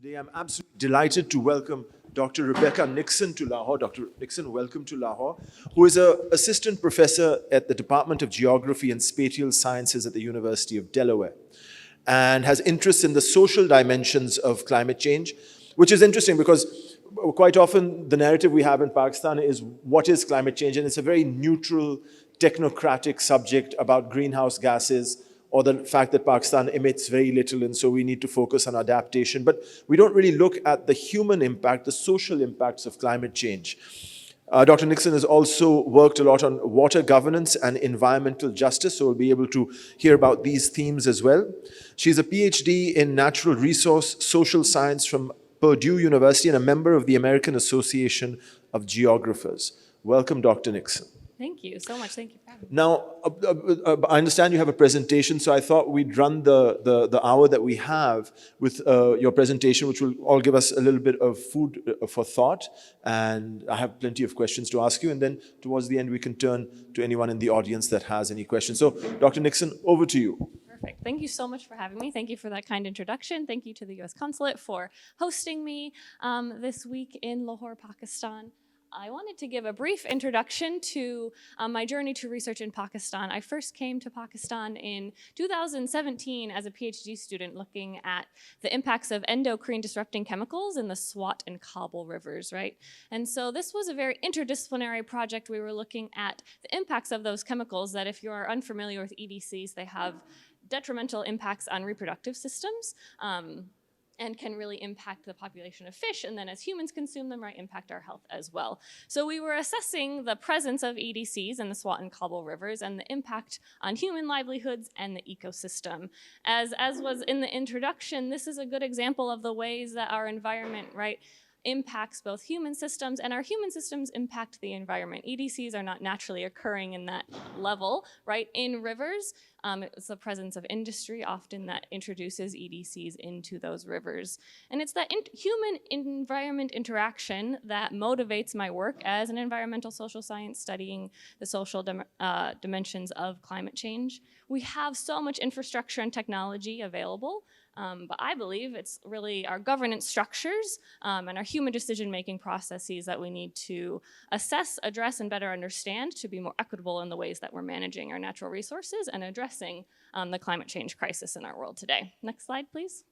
Today, I'm absolutely delighted to welcome Dr. Rebecca Nixon to Lahore. Dr. Nixon, welcome to Lahore, who is an assistant professor at the Department of Geography and Spatial Sciences at the University of Delaware, and has interests in the social dimensions of climate change, which is interesting because quite often the narrative we have in Pakistan is what is climate change, and it's a very neutral, technocratic subject about greenhouse gases, or the fact that Pakistan emits very little and so we need to focus on adaptation. But we don't really look at the human impact, the social impacts of climate change. Dr. Nixon has also worked a lot on water governance and environmental justice, so we'll be able to hear about these themes as well. She's a PhD in natural resource social science from Purdue University and a member of the American Association of Geographers. Welcome, Dr. Nixon. Thank you so much. Thank you for having me. Now, I understand you have a presentation, so I thought we'd run the hour that we have with your presentation, which will all give us a little bit of food for thought. And I have plenty of questions to ask you. And then towards the end, we can turn to anyone in the audience that has any questions. So, Dr. Nixon, over to you. Perfect. Thank you so much for having me. Thank you for that kind introduction. Thank you to the U.S. Consulate for hosting me this week in Lahore, Pakistan. I wanted to give a brief introduction to my journey to research in Pakistan. I first came to Pakistan in 2017 as a PhD student looking at the impacts of endocrine disrupting chemicals in the Swat and Kabul rivers, right? And so this was a very interdisciplinary project. We were looking at the impacts of those chemicals that, if you are unfamiliar with EDCs, they have detrimental impacts on reproductive systems. And can really impact the population of fish, and then as humans consume them, right, impact our health as well. So we were assessing the presence of EDCs in the Swat and Kabul rivers and the impact on human livelihoods and the ecosystem. As was in the introduction, this is a good example of the ways that our environment, right, impacts both human systems, and our human systems impact the environment. EDCs are not naturally occurring in that level, right? In rivers, it's the presence of industry often that introduces EDCs into those rivers. And it's that human-environment interaction that motivates my work as an environmental social science studying the social dimensions of climate change. We have so much infrastructure and technology available, but I believe it's really our governance structures and our human decision-making processes that we need to assess, address, and better understand to be more equitable in the ways that we're managing our natural resources and addressing the climate change crisis in our world today. Next slide, please.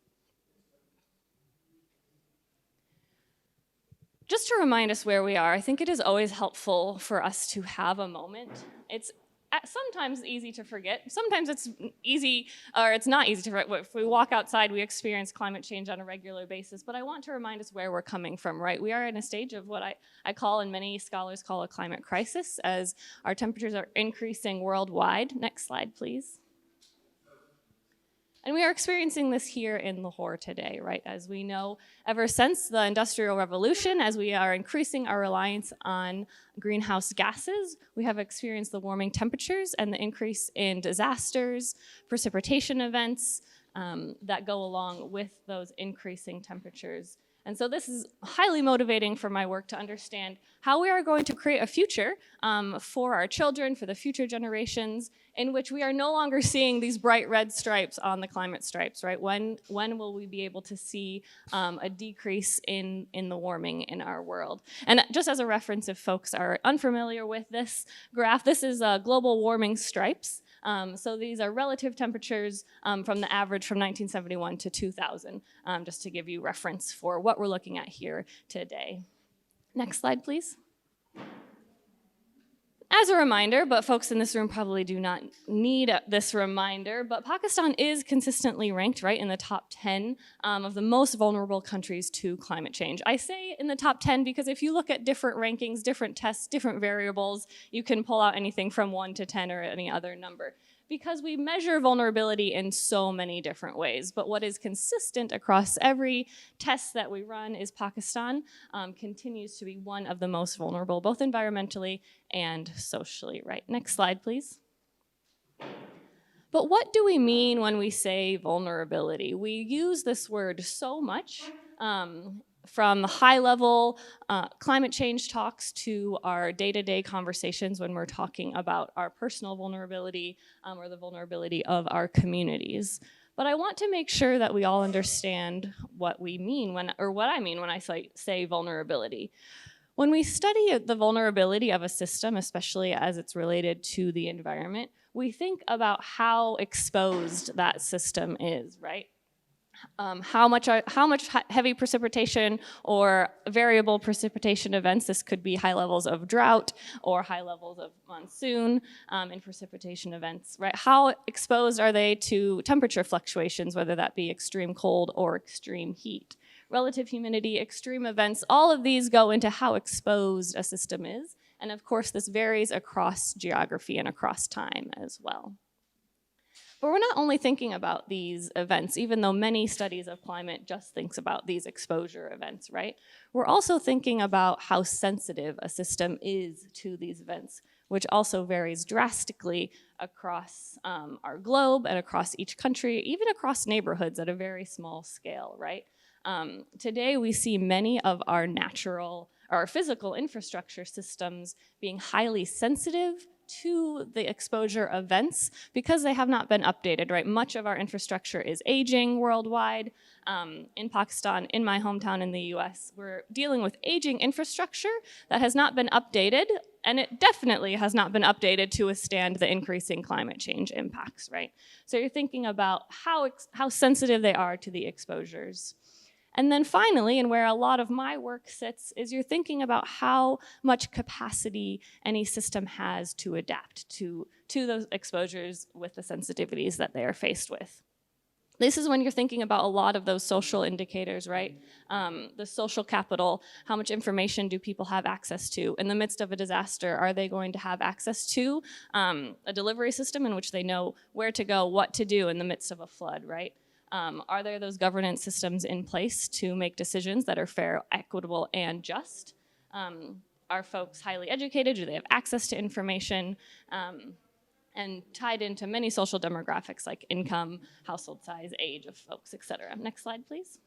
Just to remind us where we are, I think it is always helpful for us to have a moment. It's sometimes easy to forget. Sometimes it's easy, or it's not easy to forget. If we walk outside, we experience climate change on a regular basis. But I want to remind us where we're coming from, right? We are in a stage of what I call, and many scholars call, a climate crisis, as our temperatures are increasing worldwide. Next slide, please. And we are experiencing this here in Lahore today, right? As we know, ever since the Industrial Revolution, as we are increasing our reliance on greenhouse gases, we have experienced the warming temperatures and the increase in disasters, precipitation events that go along with those increasing temperatures. And so this is highly motivating for my work to understand how we are going to create a future for our children, for the future generations, in which we are no longer seeing these bright red stripes on the climate stripes, right? When will we be able to see a decrease in the warming in our world? And just as a reference, if folks are unfamiliar with this graph, this is global warming stripes. So these are relative temperatures from the average from 1971 to 2000, just to give you reference for what we're looking at here today. Next slide, please. As a reminder, but folks in this room probably do not need this reminder, but Pakistan is consistently ranked right in the top 10 of the most vulnerable countries to climate change. I say in the top 10 because if you look at different rankings, different tests, different variables, you can pull out anything from 1 to 10 or any other number, because we measure vulnerability in so many different ways. But what is consistent across every test that we run is Pakistan continues to be one of the most vulnerable, both environmentally and socially, right? Next slide, please. But what do we mean when we say vulnerability? We use this word so much from high-level climate change talks to our day-to-day conversations when we're talking about our personal vulnerability or the vulnerability of our communities. But I want to make sure that we all understand what we mean what I mean when I say vulnerability. When we study the vulnerability of a system, especially as it's related to the environment, we think about how exposed that system is, right? How much heavy precipitation or variable precipitation events. This could be high levels of drought or high levels of monsoon and precipitation events, right? How exposed are they to temperature fluctuations, whether that be extreme cold or extreme heat? Relative humidity, extreme events, all of these go into how exposed a system is. And of course, this varies across geography and across time as well. But we're not only thinking about these events, even though many studies of climate just thinks about these exposure events, right? We're also thinking about how sensitive a system is to these events, which also varies drastically across our globe and across each country, even across neighborhoods at a very small scale, right? Today, we see many of our physical infrastructure systems being highly sensitive to the exposure events because they have not been updated, right? Much of our infrastructure is aging worldwide. In Pakistan, in my hometown in the US, we're dealing with aging infrastructure that has not been updated, and it definitely has not been updated to withstand the increasing climate change impacts, right? So you're thinking about how sensitive they are to the exposures. And then finally, and where a lot of my work sits, is you're thinking about how much capacity any system has to adapt to those exposures with the sensitivities that they are faced with. This is when you're thinking about a lot of those social indicators, right? The social capital, how much information do people have access to? In the midst of a disaster, are they going to have access to a delivery system in which they know where to go, what to do in the midst of a flood, right? Are there those governance systems in place to make decisions that are fair, equitable, and just? Are folks highly educated? Do they have access to information? And tied into many social demographics like income, household size, age of folks, et cetera. Next slide, please.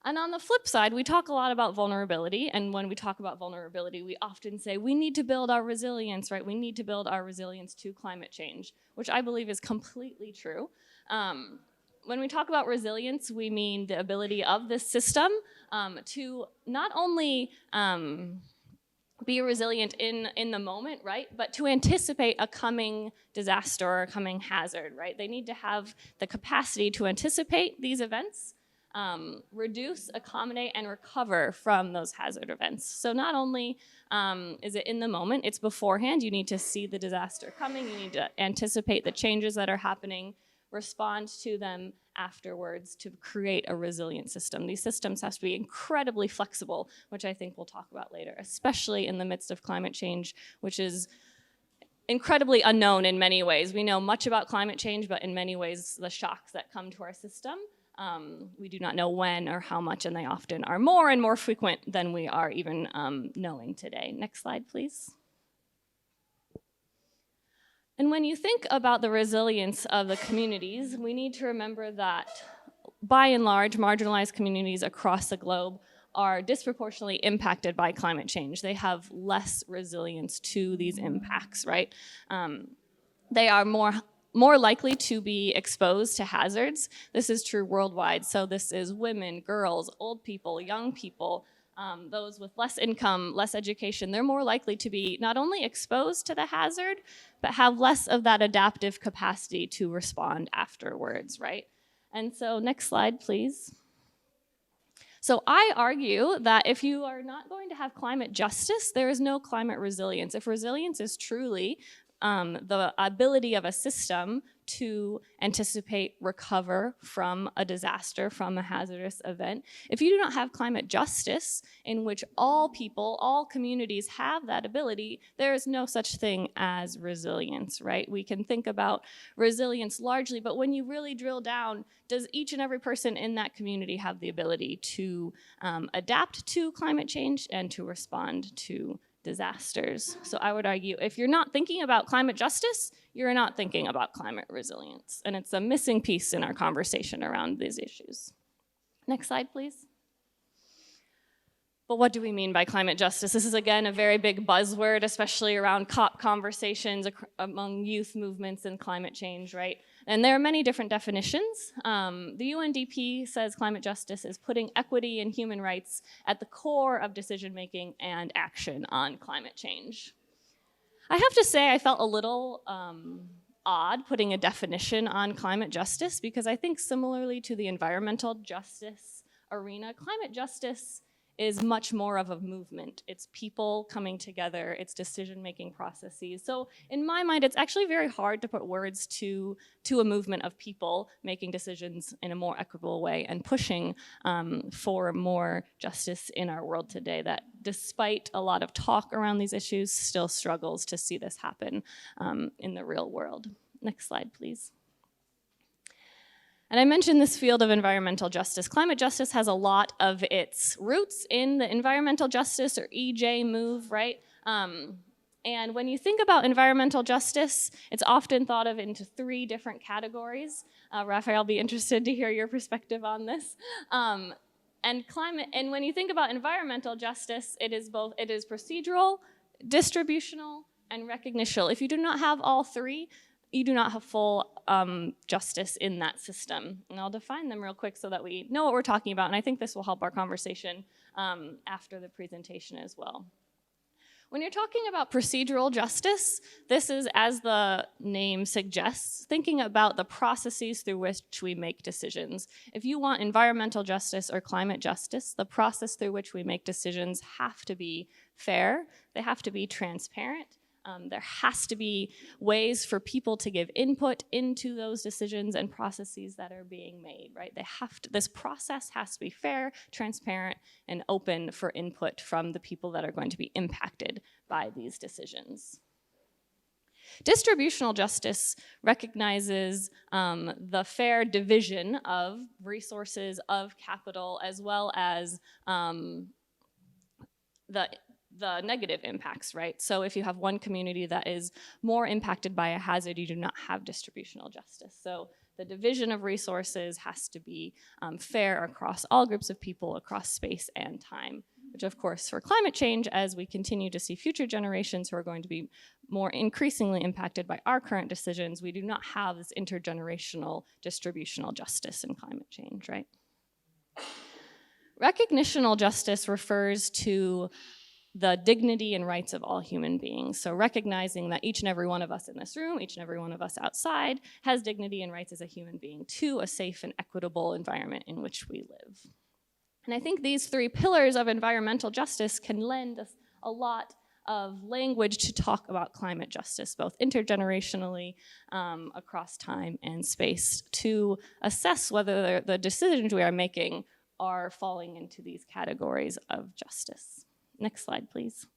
And on the flip side, we talk a lot about vulnerability, and when we talk about vulnerability, we often say we need to build our resilience, right? We need to build our resilience to climate change, which I believe is completely true. When we talk about resilience, we mean the ability of this system to not only be resilient in the moment, right? But to anticipate a coming disaster or a coming hazard, right? They need to have the capacity to anticipate these events, reduce, accommodate, and recover from those hazard events. So not only is it in the moment, it's beforehand. You need to see the disaster coming. You need to anticipate the changes that are happening, respond to them afterwards to create a resilient system. These systems have to be incredibly flexible, which I think we'll talk about later, especially in the midst of climate change, which is incredibly unknown in many ways. We know much about climate change, but in many ways, the shocks that come to our system, we do not know when or how much, and they often are more and more frequent than we are even knowing today. Next slide, please. And when you think about the resilience of the communities, we need to remember that, by and large, marginalized communities across the globe are disproportionately impacted by climate change. They have less resilience to these impacts, right? They are more likely to be exposed to hazards. This is true worldwide. So this is women, girls, old people, young people, those with less income, less education. They're more likely to be not only exposed to the hazard, but have less of that adaptive capacity to respond afterwards, right? And so next slide, please. So I argue that if you are not going to have climate justice, there is no climate resilience. If resilience is truly the ability of a system to anticipate, recover from a disaster, from a hazardous event. If you do not have climate justice in which all people, all communities have that ability, there is no such thing as resilience, right? We can think about resilience largely, but when you really drill down, does each and every person in that community have the ability to adapt to climate change and to respond to disasters? So I would argue if you're not thinking about climate justice, you're not thinking about climate resilience. And it's a missing piece in our conversation around these issues. Next slide, please. But what do we mean by climate justice? This is, again, a very big buzzword, especially around COP conversations among youth movements and climate change, right? And there are many different definitions. The UNDP says climate justice is putting equity and human rights at the core of decision-making and action on climate change. I have to say I felt a little odd putting a definition on climate justice, because I think similarly to the environmental justice arena, climate justice is much more of a movement. It's people coming together, it's decision-making processes. So in my mind, it's actually very hard to put words to a movement of people making decisions in a more equitable way and pushing for more justice in our world today that, despite a lot of talk around these issues, still struggles to see this happen in the real world. Next slide, please. And I mentioned this field of environmental justice. Climate justice has a lot of its roots in the environmental justice, or EJ move, right? And when you think about environmental justice, it's often thought of into 3 different categories. Rafay, I'll be interested to hear your perspective on this. And when you think about environmental justice, it is procedural, distributional, and recognitional. If you do not have all 3, you do not have full justice in that system. And I'll define them real quick so that we know what we're talking about, and I think this will help our conversation after the presentation as well. When you're talking about procedural justice, this is, as the name suggests, thinking about the processes through which we make decisions. If you want environmental justice or climate justice, the process through which we make decisions have to be fair, they have to be transparent. There has to be ways for people to give input into those decisions and processes that are being made, right? This process has to be fair, transparent, and open for input from the people that are going to be impacted by these decisions. Distributional justice recognizes the fair division of resources, of capital, as well as the negative impacts, right? So if you have one community that is more impacted by a hazard, you do not have distributional justice. So the division of resources has to be fair across all groups of people, across space and time, which of course for climate change, as we continue to see future generations who are going to be more increasingly impacted by our current decisions, we do not have this intergenerational distributional justice in climate change, right? Recognitional justice refers to the dignity and rights of all human beings. So recognizing that each and every one of us in this room, each and every one of us outside, has dignity and rights as a human being to a safe and equitable environment in which we live. And I think these 3 pillars of environmental justice can lend us a lot of language to talk about climate justice, both intergenerationally, across time and space, to assess whether the decisions we are making are falling into these categories of justice. Next slide, please.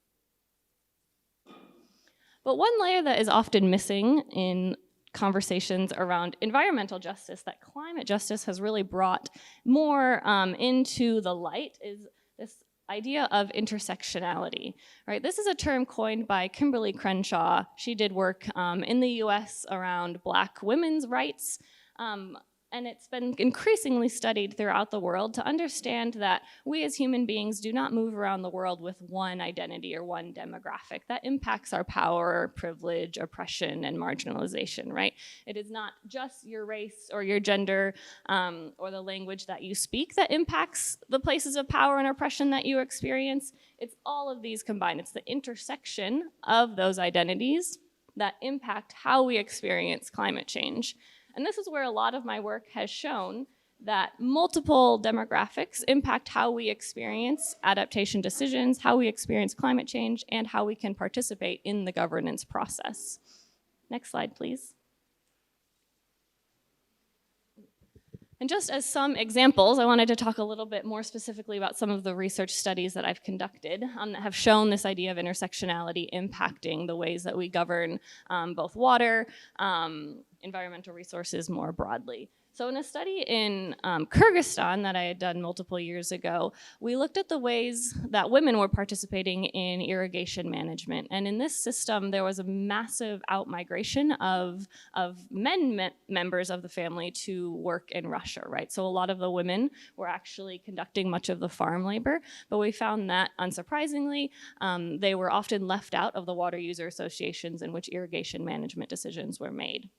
But one layer that is often missing in conversations around environmental justice that climate justice has really brought more into the light is this idea of intersectionality, right? This is a term coined by Kimberly Crenshaw. She did work in the US around Black women's rights, and it's been increasingly studied throughout the world to understand that we as human beings do not move around the world with one identity or one demographic. That impacts our power, privilege, oppression, and marginalization, right? It is not just your race or your gender or the language that you speak that impacts the places of power and oppression that you experience. It's all of these combined. It's the intersection of those identities that impact how we experience climate change. And this is where a lot of my work has shown that multiple demographics impact how we experience adaptation decisions, how we experience climate change, and how we can participate in the governance process. Next slide, please. And just as some examples, I wanted to talk a little bit more specifically about some of the research studies that I've conducted that have shown this idea of intersectionality impacting the ways that we govern both water, environmental resources more broadly. So in a study in Kyrgyzstan that I had done multiple years ago, we looked at the ways that women were participating in irrigation management. And in this system, there was a massive outmigration of members of the family to work in Russia, right? So a lot of the women were actually conducting much of the farm labor, but we found that, unsurprisingly, they were often left out of the water user associations in which irrigation management decisions were made.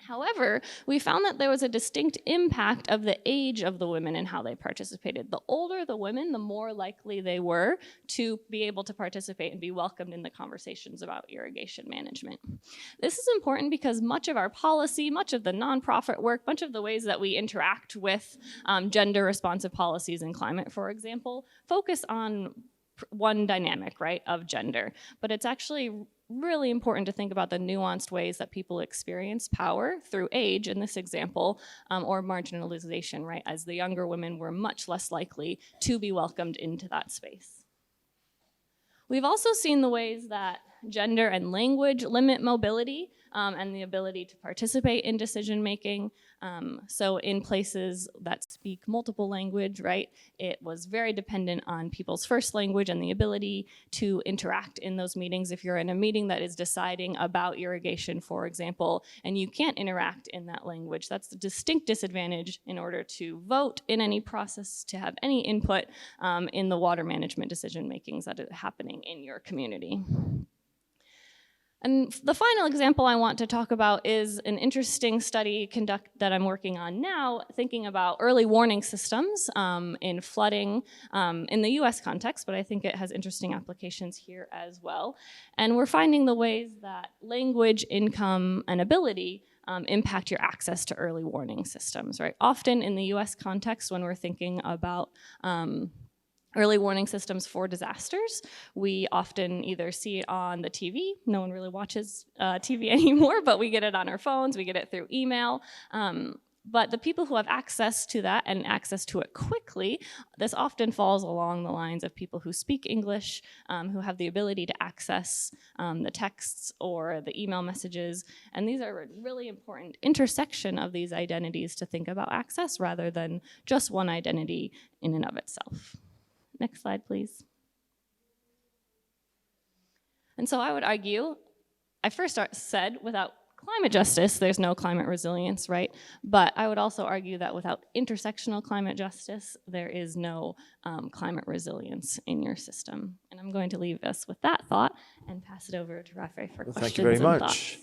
However, we found that there was a distinct impact of the age of the women and how they participated. The older the women, the more likely they were to be able to participate and be welcomed in the conversations about irrigation management. This is important because much of our policy, much of the nonprofit work, much of the ways that we interact with gender-responsive policies in climate, for example, focus on one dynamic, right, of gender. But it's actually really important to think about the nuanced ways that people experience power through age, in this example, or marginalization, right, as the younger women were much less likely to be welcomed into that space. We've also seen the ways that gender and language limit mobility and the ability to participate in decision making. So in places that speak multiple language, right, it was very dependent on people's first language and the ability to interact in those meetings. If you're in a meeting that is deciding about irrigation, for example, and you can't interact in that language, that's a distinct disadvantage in order to vote in any process, to have any input in the water management decision makings that are happening in your community. And the final example I want to talk about is an interesting study that I'm working on now, thinking about early warning systems in flooding in the US context, but I think it has interesting applications here as well. And we're finding the ways that language, income, and ability impact your access to early warning systems, right? Often in the US context, when we're thinking about early warning systems for disasters, we often either see it on the TV. No one really watches TV anymore, but we get it on our phones, we get it through email. But the people who have access to that and access to it quickly, this often falls along the lines of people who speak English, who have the ability to access the texts or the email messages. And these are a really important intersection of these identities to think about access rather than just one identity in and of itself. Next slide, please. And so I would argue, I first said without climate justice, there's no climate resilience, right? But I would also argue that without intersectional climate justice, there is no climate resilience in your system. And I'm going to leave us with that thought and pass it over to Rafay for questions. Thank you very much.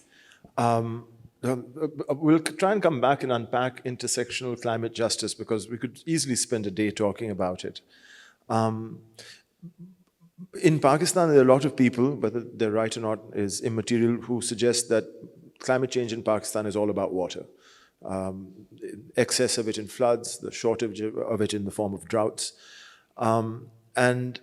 We'll try and come back and unpack intersectional climate justice because we could easily spend a day talking about it. In Pakistan, there are a lot of people, whether they're right or not is immaterial, who suggest that climate change in Pakistan is all about water. Excess of it in floods, the shortage of it in the form of droughts. And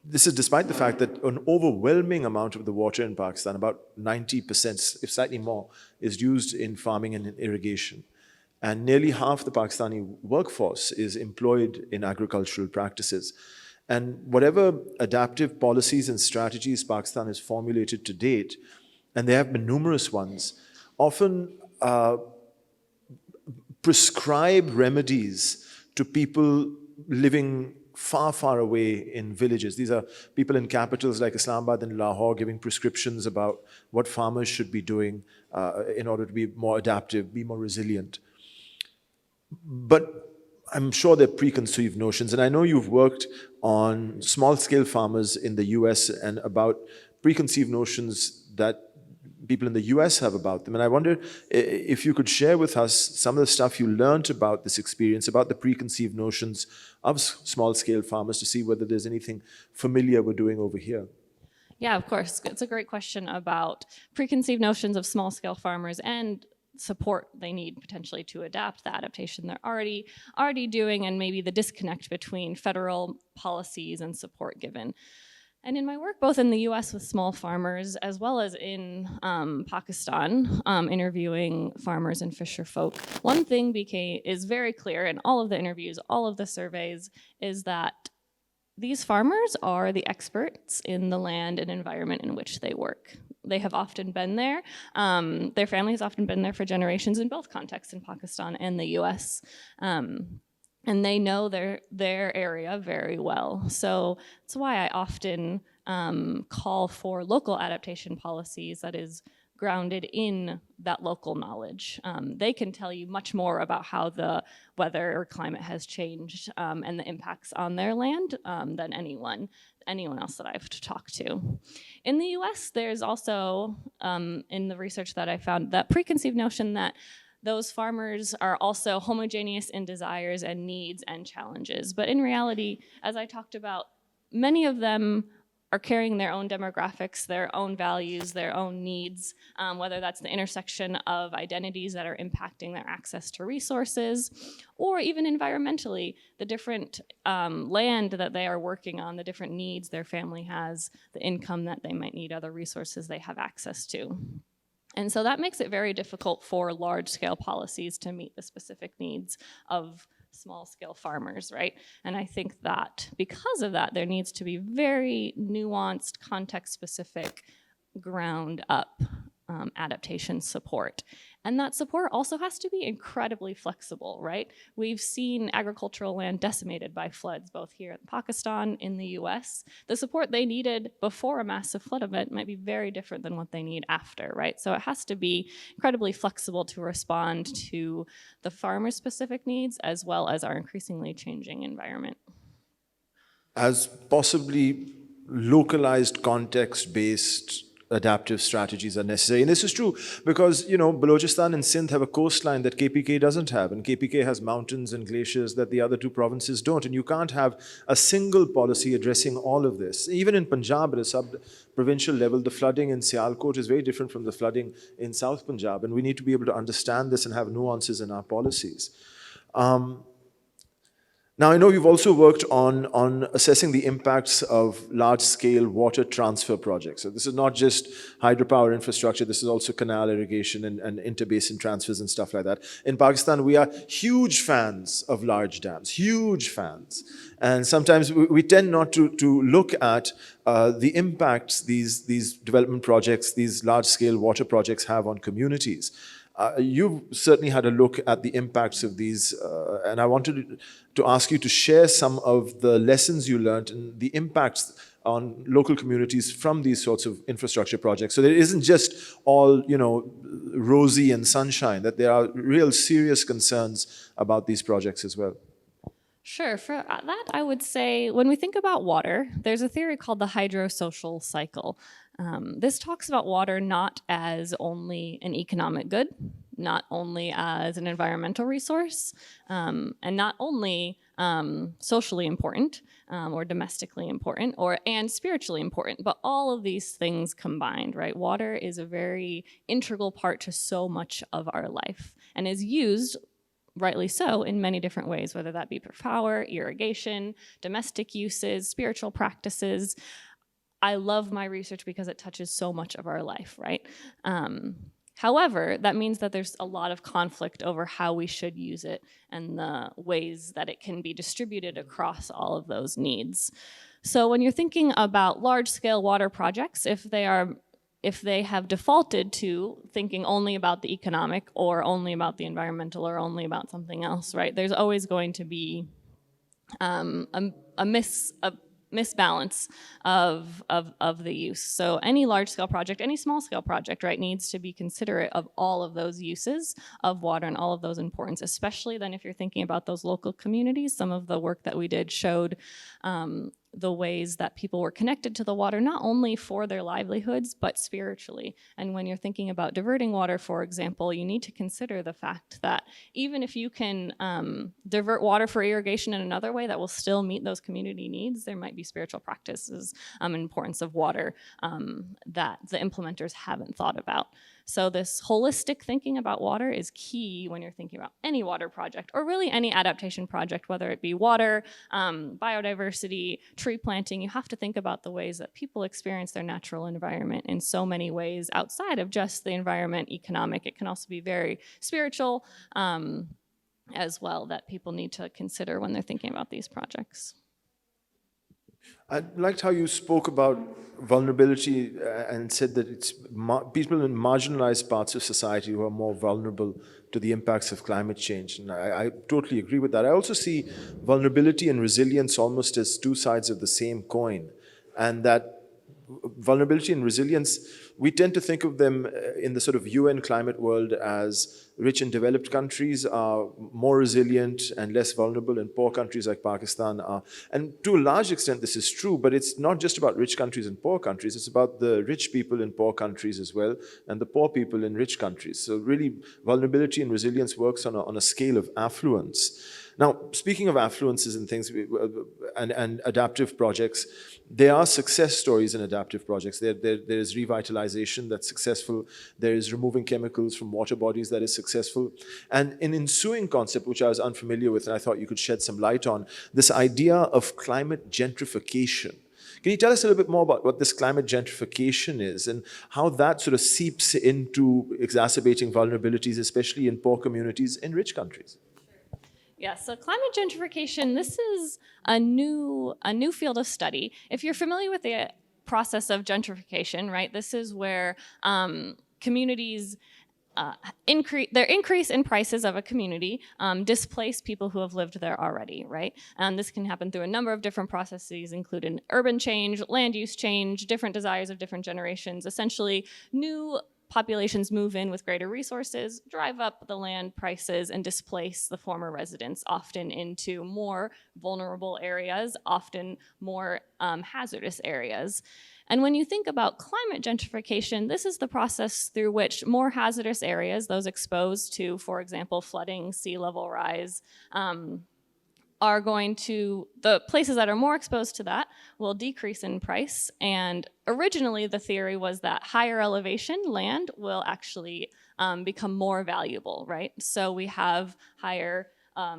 this is despite the fact that an overwhelming amount of the water in Pakistan, about 90%, if slightly more, is used in farming and in irrigation. And nearly half the Pakistani workforce is employed in agricultural practices. And whatever adaptive policies and strategies Pakistan has formulated to date, and there have been numerous ones, often prescribe remedies to people living far, far away in villages. These are people in capitals like Islamabad and Lahore giving prescriptions about what farmers should be doing in order to be more adaptive, be more resilient. But I'm sure they're preconceived notions. And I know you've worked on small-scale farmers in the US and about preconceived notions that people in the US have about them. And I wonder if you could share with us some of the stuff you learned about this experience, about the preconceived notions of small-scale farmers to see whether there's anything familiar we're doing over here. Yeah, of course. It's a great question about preconceived notions of small-scale farmers and support they need potentially to adapt the adaptation they're already doing, and maybe the disconnect between federal policies and support given. And in my work, both in the US with small farmers, as well as in Pakistan, interviewing farmers and fisher folk, one thing is very clear in all of the interviews, all of the surveys, is that these farmers are the experts in the land and environment in which they work. they have often been there. Their family has often been there for generations in both contexts, in Pakistan and the US. And they know their area very well. So that's why I often call for local adaptation policies that is grounded in that local knowledge. They can tell you much more about how the weather or climate has changed and the impacts on their land than anyone else that I've talked to. In the US, there's also, in the research that I found, that preconceived notion that those farmers are also homogeneous in desires and needs and challenges. But in reality, as I talked about, many of them are carrying their own demographics, their own values, their own needs, whether that's the intersection of identities that are impacting their access to resources, or even environmentally, the different land that they are working on, the different needs their family has, the income that they might need, other resources they have access to. And so that makes it very difficult for large-scale policies to meet the specific needs of small-scale farmers, right? And I think that because of that, there needs to be very nuanced, context-specific, ground-up adaptation support. And that support also has to be incredibly flexible, right? We've seen agricultural land decimated by floods, both here in Pakistan, in the US. The support they needed before a massive flood event might be very different than what they need after, right? So it has to be incredibly flexible to respond to the farmer's specific needs as well as our increasingly changing environment. As possibly localized, context-based adaptive strategies are necessary. And this is true because, Balochistan and Sindh have a coastline that KPK doesn't have, and KPK has mountains and glaciers that the other two provinces don't, and you can't have a single policy addressing all of this. Even in Punjab, at a sub-provincial level, the flooding in Sialkot is very different from the flooding in South Punjab, and we need to be able to understand this and have nuances in our policies. Now, I know you've also worked on assessing the impacts of large-scale water transfer projects. So this is not just hydropower infrastructure, this is also canal irrigation and interbasin transfers and stuff like that. In Pakistan, we are huge fans of large dams, huge fans. And sometimes we tend not to look at the impacts these development projects, these large-scale water projects have on communities. You've certainly had a look at the impacts of these, and I wanted to ask you to share some of the lessons you learned and the impacts on local communities from these sorts of infrastructure projects. So that it isn't just all, rosy and sunshine, that there are real serious concerns about these projects as well. Sure. For that, I would say when we think about water, there's a theory called the hydrosocial cycle. This talks about water not as only an economic good, not only as an environmental resource, and not only socially important or domestically important and spiritually important, but all of these things combined, right? Water is a very integral part to so much of our life and is used, rightly so, in many different ways, whether that be for power, irrigation, domestic uses, spiritual practices. I love my research because it touches so much of our life, right? However, that means that there's a lot of conflict over how we should use it and the ways that it can be distributed across all of those needs. So when you're thinking about large-scale water projects, if they have defaulted to thinking only about the economic or only about the environmental or only about something else, right? There's always going to be a misbalance of the use. So any large-scale project, any small-scale project, right, needs to be considerate of all of those uses of water and all of those importance, especially then if you're thinking about those local communities. Some of the work that we did showed the ways that people were connected to the water, not only for their livelihoods, but spiritually. And when you're thinking about diverting water, for example, you need to consider the fact that even if you can divert water for irrigation in another way that will still meet those community needs, there might be spiritual practices and importance of water that the implementers haven't thought about. So this holistic thinking about water is key when you're thinking about any water project or really any adaptation project, whether it be water, biodiversity, tree planting. You have to think about the ways that people experience their natural environment in so many ways outside of just the environment, economic. It can also be very spiritual as well that people need to consider when they're thinking about these projects. I liked how you spoke about vulnerability and said that it's people in marginalized parts of society who are more vulnerable to the impacts of climate change. And I totally agree with that. I also see vulnerability and resilience almost as two sides of the same coin. And that vulnerability and resilience, we tend to think of them in the sort of UN climate world as rich and developed countries are more resilient and less vulnerable, and poor countries like Pakistan are. And to a large extent, this is true, but it's not just about rich countries and poor countries. It's about the rich people in poor countries as well, and the poor people in rich countries. So really, vulnerability and resilience works on a scale of affluence. Now, speaking of affluences and things, and adaptive projects, there are success stories in adaptive projects. There is revitalization that's successful. There is removing chemicals from water bodies that is successful. And an ensuing concept, which I was unfamiliar with and I thought you could shed some light on, this idea of climate gentrification. Can you tell us a little bit more about what this climate gentrification is and how that sort of seeps into exacerbating vulnerabilities, especially in poor communities in rich countries? Yeah, so climate gentrification, this is a new field of study. If you're familiar with the process of gentrification, right, this is where communities, their increase in prices of a community displace people who have lived there already, right? And this can happen through a number of different processes, including urban change, land use change, different desires of different generations. Essentially, new populations move in with greater resources, drive up the land prices, and displace the former residents, often into more vulnerable areas, often more hazardous areas. And when you think about climate gentrification, this is the process through which more hazardous areas, those exposed to, for example, flooding, sea level rise, are going to, the places that are more exposed to that will decrease in price. And originally the theory was that higher elevation land will actually become more valuable, right? So we have higher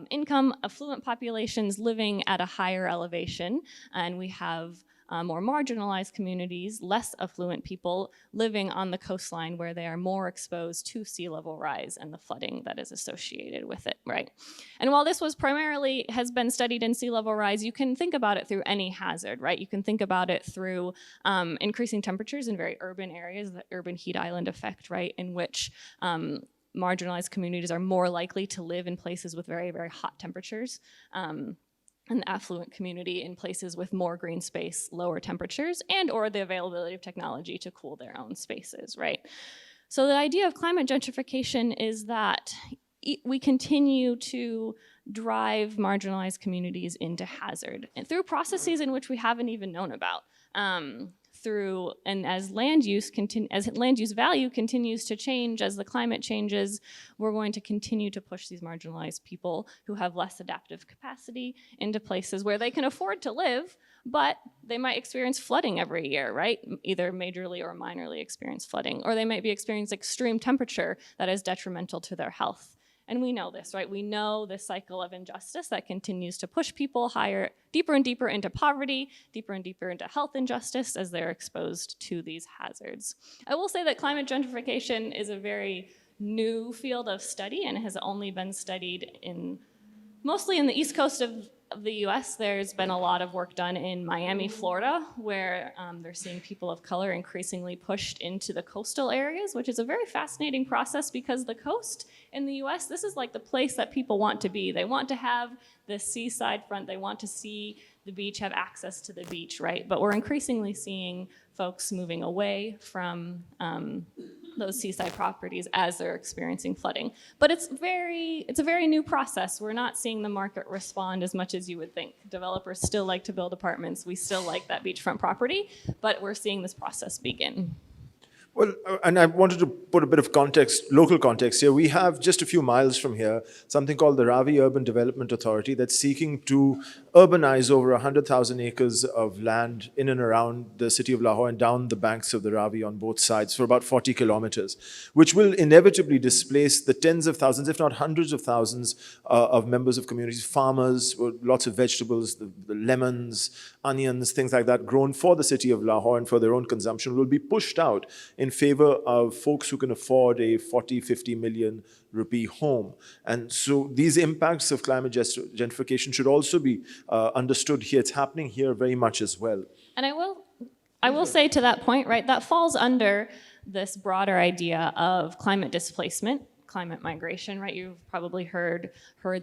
income, affluent populations living at a higher elevation, and we have more marginalized communities, less affluent people living on the coastline where they are more exposed to sea level rise and the flooding that is associated with it, right? And while this was primarily has been studied in sea level rise, you can think about it through any hazard, right? You can think about it through increasing temperatures in very urban areas, the urban heat island effect, right? In which marginalized communities are more likely to live in places with very, very hot temperatures. An affluent community in places with more green space, lower temperatures, and or the availability of technology to cool their own spaces, right? So the idea of climate gentrification is that we continue to drive marginalized communities into hazard and through processes in which we haven't even known about. As land use value continues to change, as the climate changes, we're going to continue to push these marginalized people who have less adaptive capacity into places where they can afford to live, but they might experience flooding every year, right? Either majorly or minorly experience flooding, or they might be experiencing extreme temperature that is detrimental to their health. And we know this, right? We know this cycle of injustice that continues to push people higher, deeper and deeper into poverty, deeper and deeper into health injustice as they're exposed to these hazards. I will say that climate gentrification is a very new field of study and has only been studied mostly in the East Coast of the US. There's been a lot of work done in Miami, Florida, where they're seeing people of color increasingly pushed into the coastal areas, which is a very fascinating process because the coast in the US, this is like the place that people want to be. They want to have the seaside front. They want to see the beach, have access to the beach, right? But we're increasingly seeing folks moving away from those seaside properties as they're experiencing flooding. But it's a very new process. We're not seeing the market respond as much as you would think. Developers still like to build apartments. We still like that beachfront property, but we're seeing this process begin. Well, and I wanted to put a bit of context, local context here. We have just a few miles from here something called the Rafay Urban Development Authority that's seeking to urbanize over 100,000 acres of land in and around the city of Lahore and down the banks of the Ravi on both sides for about 40 kilometers, which will inevitably displace the tens of thousands, if not hundreds of thousands of members of communities, farmers, lots of vegetables, the lemons, onions, things like that grown for the city of Lahore and for their own consumption will be pushed out in favor of folks who can afford a 40, 50 million rupee home. And so these impacts of climate gentrification should also be understood here. It's happening here very much as well. And I will say to that point, right, that falls under this broader idea of climate displacement, climate migration, right? You've probably heard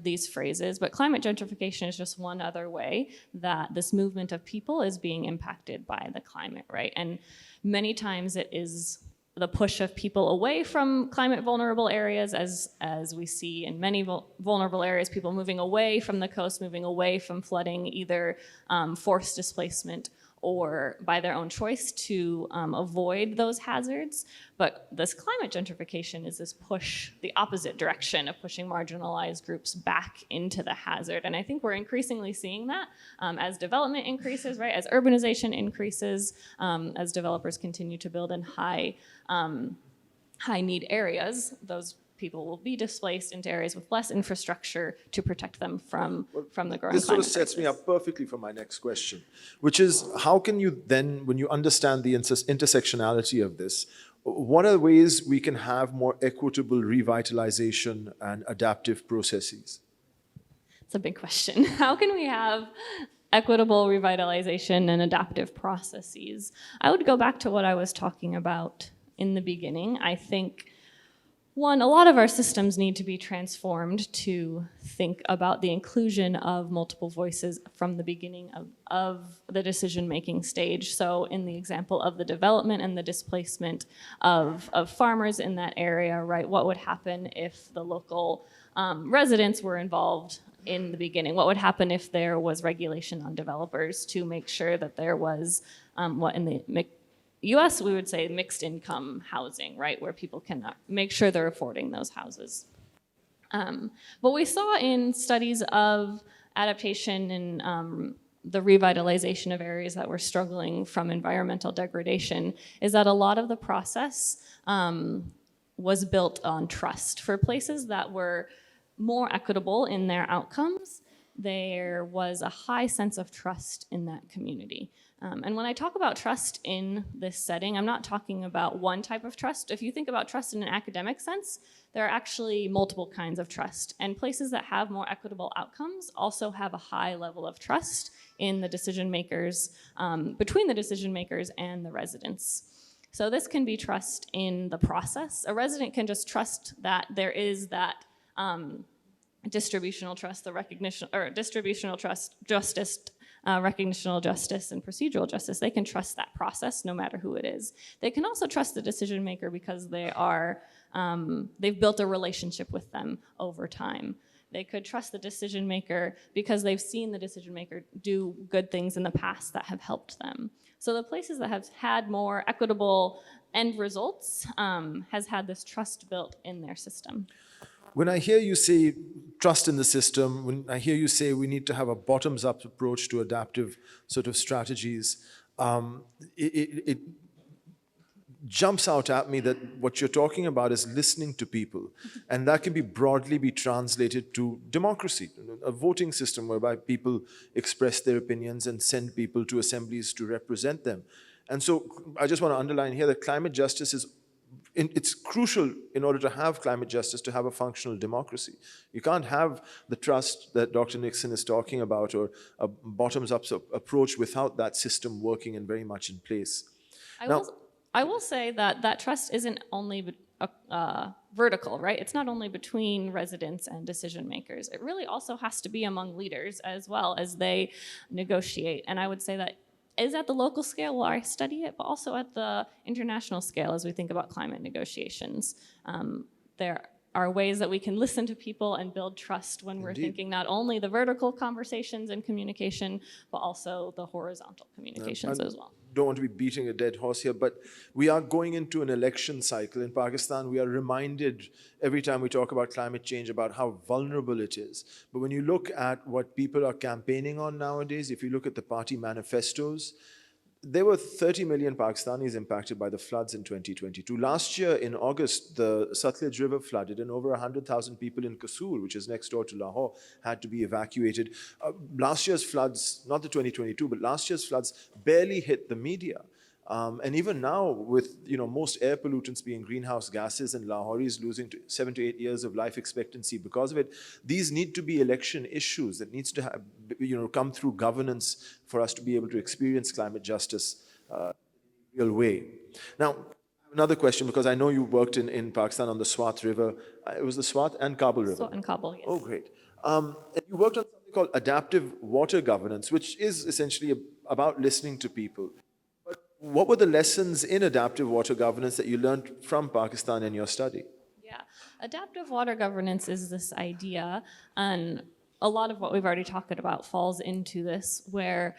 these phrases, but climate gentrification is just one other way that this movement of people is being impacted by the climate, right? And many times it is the push of people away from climate vulnerable areas, as we see in many vulnerable areas, people moving away from the coast, moving away from flooding, either forced displacement or by their own choice to avoid those hazards. But this climate gentrification is this push, the opposite direction of pushing marginalized groups back into the hazard. And I think we're increasingly seeing that as development increases, right? As urbanization increases, as developers continue to build in high need areas, those people will be displaced into areas with less infrastructure to protect them from the growing This sort of climate sets me crisis. up perfectly for my next question, which is how can you then, when you understand the intersectionality of this, what are ways we can have more equitable revitalization and adaptive processes? It's a big question. How can we have equitable revitalization and adaptive processes? I would go back to what I was talking about in the beginning. I think one, a lot of our systems need to be transformed to think about the inclusion of multiple voices from the beginning of the decision-making stage. So in the example of the development and the displacement of farmers in that area, right, what would happen if the local residents were involved in the beginning? What would happen if there was regulation on developers to make sure that there was what in the US, we would say mixed income housing, right, where people can make sure they're affording those houses. What we saw in studies of adaptation and the revitalization of areas that were struggling from environmental degradation is that a lot of the process was built on trust. For places that were more equitable in their outcomes, there was a high sense of trust in that community. And when I talk about trust in this setting, I'm not talking about one type of trust. If you think about trust in an academic sense, there are actually multiple kinds of trust. And places that have more equitable outcomes also have a high level of trust in the decision makers, between the decision makers and the residents. So this can be trust in the process. A resident can just trust that there is that distributional trust, the recognition, or distributional trust, justice, recognitional justice and procedural justice. They can trust that process no matter who it is. They can also trust the decision maker because they've built a relationship with them over time. They could trust the decision maker because they've seen the decision maker do good things in the past that have helped them. So the places that have had more equitable end results has had this trust built in their system. When I hear you say trust in the system, when I hear you say we need to have a bottoms-up approach to adaptive sort of strategies, it jumps out at me that what you're talking about is listening to people. And that can broadly be translated to democracy, a voting system whereby people express their opinions and send people to assemblies to represent them. And so I just want to underline here that climate justice it's crucial in order to have climate justice to have a functional democracy. You can't have the trust that Dr. Nixon is talking about or a bottoms-up approach without that system working and very much in place. I will say that trust isn't only vertical, right? It's not only between residents and decision makers. It really also has to be among leaders as well as they negotiate. And I would say that is at the local scale where I study it, but also at the international scale as we think about climate negotiations. There are ways that we can listen to people and build trust when we're thinking not only the vertical conversations and communication, but also the horizontal communications as well. Don't want to be beating a dead horse here, but we are going into an election cycle in Pakistan. We are reminded every time we talk about climate change about how vulnerable it is. But when you look at what people are campaigning on nowadays, if you look at the party manifestos, there were 30 million Pakistanis impacted by the floods in 2022. Last year in August, the Satluj River flooded and over 100,000 people in Kasur, which is next door to Lahore, had to be evacuated. Last year's floods, not the 2022, but last year's floods barely hit the media. And even now, with most air pollutants being greenhouse gases, and Lahore is losing 7 to 8 years of life expectancy because of it, these need to be election issues that needs to have, come through governance for us to be able to experience climate justice in a real way. Now, another question, because I know you worked in Pakistan on the Swat River. It was the Swat and Kabul River. Swat and Kabul, yes. Oh, great. And you worked on something called adaptive water governance, which is essentially about listening to people. What were the lessons in adaptive water governance that you learned from Pakistan in your study? Yeah, adaptive water governance is this idea, and a lot of what we've already talked about falls into this, where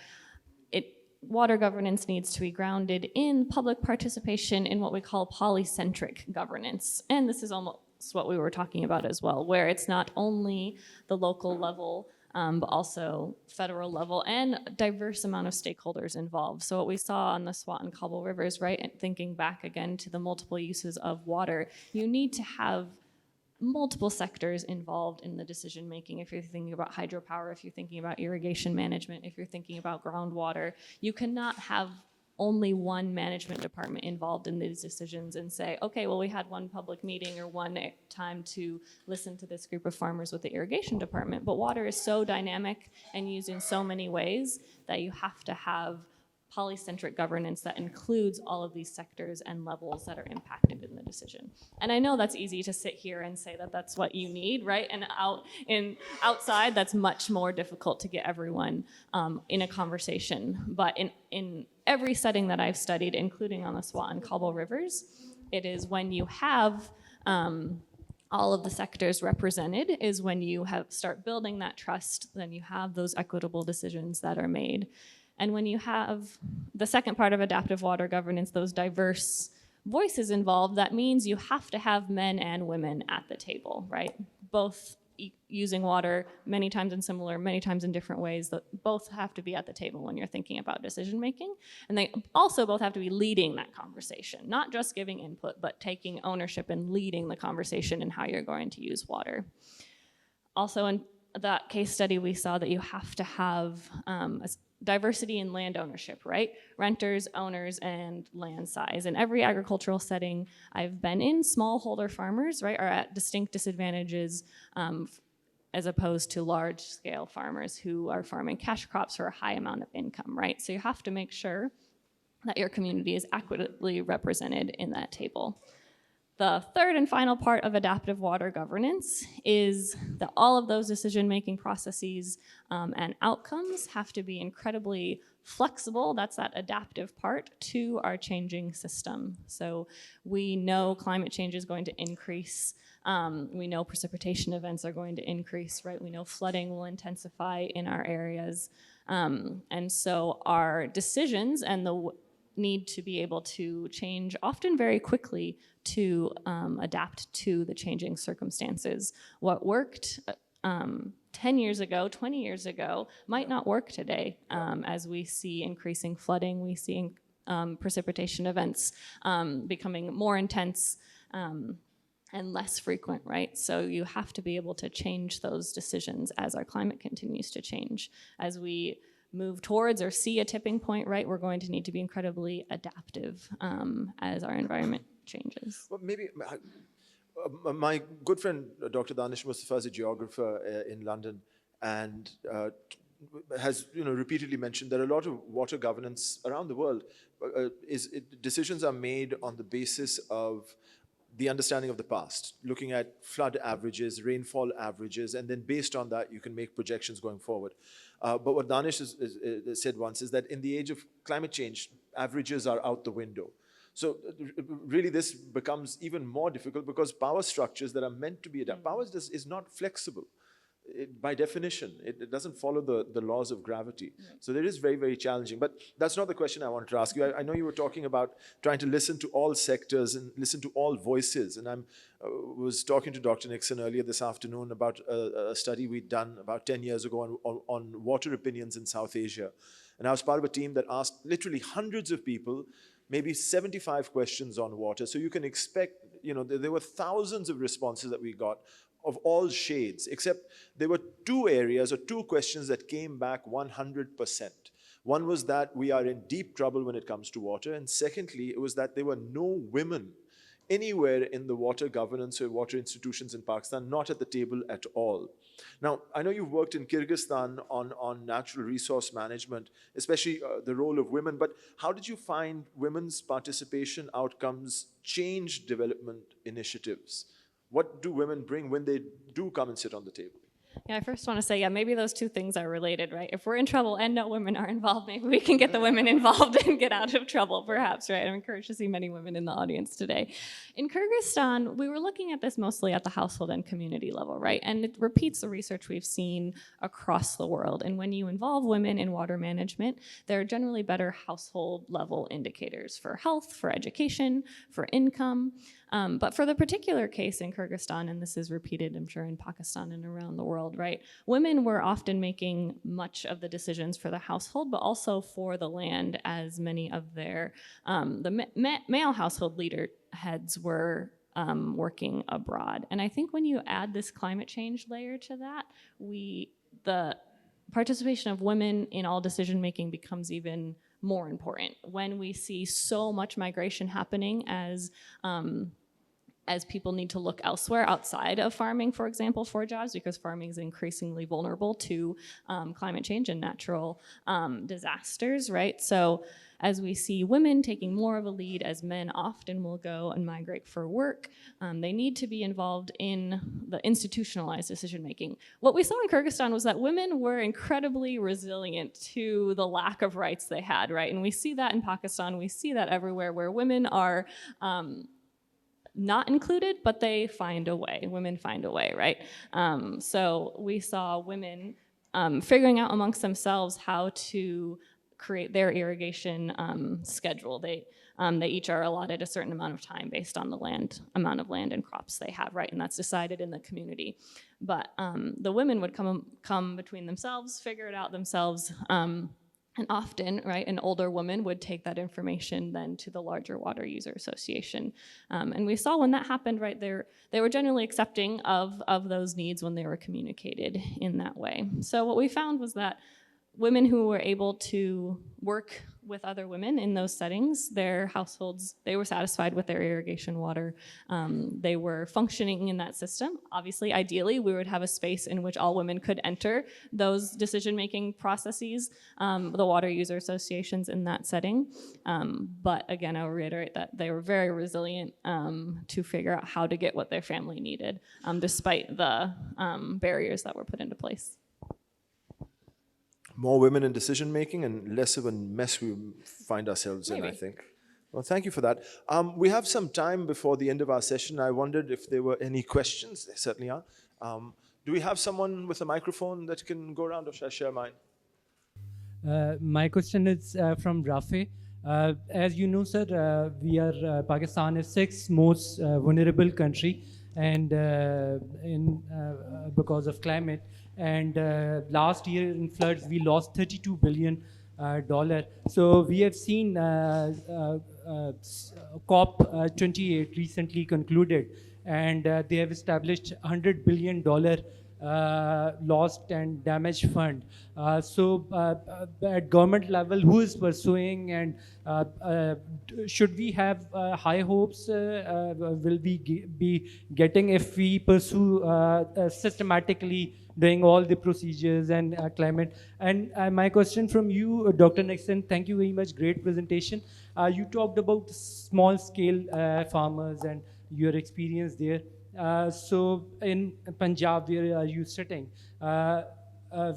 water governance needs to be grounded in public participation in what we call polycentric governance. And this is almost what we were talking about as well, where it's not only the local level, but also federal level, and a diverse amount of stakeholders involved. So what we saw on the Swat and Kabul rivers, right, and thinking back again to the multiple uses of water, you need to have multiple sectors involved in the decision making. If you're thinking about hydropower, if you're thinking about irrigation management, if you're thinking about groundwater, you cannot have only one management department involved in these decisions and say, okay, well, we had one public meeting or one time to listen to this group of farmers with the irrigation department. But water is so dynamic and used in so many ways that you have to have polycentric governance that includes all of these sectors and levels that are impacted in the decision. And I know that's easy to sit here and say that that's what you need, right? And outside, that's much more difficult to get everyone in a conversation. But in every setting that I've studied, including on the Swat and Kabul rivers, it is when you have all of the sectors represented is when you start building that trust, then you have those equitable decisions that are made. And when you have the second part of adaptive water governance, those diverse voices involved, that means you have to have men and women at the table, right? Both using water many times many times in different ways. Both have to be at the table when you're thinking about decision making. And they also both have to be leading that conversation, not just giving input, but taking ownership and leading the conversation in how you're going to use water. Also in that case study, we saw that you have to have diversity in land ownership, right? Renters, owners, and land size. In every agricultural setting I've been in, smallholder farmers, right, are at distinct disadvantages as opposed to large-scale farmers who are farming cash crops for a high amount of income, right? So you have to make sure that your community is adequately represented in that table. The third and final part of adaptive water governance is that all of those decision-making processes and outcomes have to be incredibly flexible. That's that adaptive part to our changing system. So we know climate change is going to increase. We know precipitation events are going to increase, right? We know flooding will intensify in our areas. And so our decisions and the need to be able to change often very quickly to adapt to the changing circumstances. What worked 10 years ago, 20 years ago, might not work today as we see increasing flooding, we see precipitation events becoming more intense and less frequent, right? So you have to be able to change those decisions as our climate continues to change. As we move towards or see a tipping point, right, we're going to need to be incredibly adaptive as our environment changes. Well, maybe my good friend Dr. Danish Mustafa is a geographer in London, and has repeatedly mentioned that a lot of water governance around the world decisions are made on the basis of the understanding of the past, looking at flood averages, rainfall averages, and then based on that, you can make projections going forward. But what Danish said once is that in the age of climate change, averages are out the window. So really this becomes even more difficult because power structures that are meant to be adapted, power is not flexible. By definition, it doesn't follow the laws of gravity. So it is very, very challenging. But that's not the question I wanted to ask you. I know you were talking about trying to listen to all sectors and listen to all voices. And I was talking to Dr. Nixon earlier this afternoon about a study we'd done about 10 years ago on water opinions in South Asia. And I was part of a team that asked literally hundreds of people, maybe 75 questions on water. So you can expect, there were thousands of responses that we got of all shades, except there were two areas or two questions that came back 100%. One was that we are in deep trouble when it comes to water, and secondly, it was that there were no women anywhere in the water governance or water institutions in Pakistan, not at the table at all. Now, I know you've worked in Kyrgyzstan on natural resource management, especially the role of women, but how did you find women's participation outcomes change development initiatives? What do women bring when they do come and sit on the table? Yeah, I first want to say, yeah, maybe those two things are related, right? If we're in trouble and no women are involved, maybe we can get the women involved and get out of trouble, perhaps, right? I'm encouraged to see many women in the audience today. In Kyrgyzstan, we were looking at this mostly at the household and community level, right? And it repeats the research we've seen across the world. And when you involve women in water management, there are generally better household level indicators for health, for education, for income. But for the particular case in Kyrgyzstan, and this is repeated, I'm sure, in Pakistan and around the world, right? Women were often making much of the decisions for the household, but also for the land, as many of their, male household leader heads were working abroad. And I think when you add this climate change layer to that, the participation of women in all decision making becomes even more important when we see so much migration happening as people need to look elsewhere outside of farming, for example, for jobs, because farming is increasingly vulnerable to climate change and natural disasters, right? So as we see women taking more of a lead, as men often will go and migrate for work, they need to be involved in the institutionalized decision-making. What we saw in Kyrgyzstan was that women were incredibly resilient to the lack of rights they had, right? And we see that in Pakistan, we see that everywhere, where women are not included, but they find a way. Women find a way, right? So we saw women figuring out amongst themselves how to create their irrigation schedule. They each are allotted a certain amount of time based on the amount of land and crops they have, right? And that's decided in the community. But the women would come between themselves, figure it out themselves, and often, right, an older woman would take that information then to the larger water user association. And we saw when that happened, right, they were generally accepting of those needs when they were communicated in that way. So what we found was that women who were able to work with other women in those settings, their households, they were satisfied with their irrigation water. They were functioning in that system. Obviously, ideally, we would have a space in which all women could enter those decision-making processes, the water user associations in that setting. But again, I'll reiterate that they were very resilient to figure out how to get what their family needed, despite the barriers that were put into place. More women in decision making and less of a mess we find ourselves in, I think. Well, thank you for that. We have some time before the end of our session. I wondered if there were any questions. There certainly are. Do we have someone with a microphone that can go around, or shall I share mine? My question is from Rafay. As you know, sir, Pakistan is sixth most vulnerable country, and because of climate. And last year in floods, we lost $32 billion. So we have seen COP28 recently concluded, and they have established $100 billion lost and damaged fund. So at government level, who is pursuing, and should we have high hopes will we be getting if we pursue systematically doing all the procedures and climate? And my question from you, Dr. Nixon, thank you very much, great presentation. You talked about small scale farmers and your experience there. So in Punjab, where are you sitting?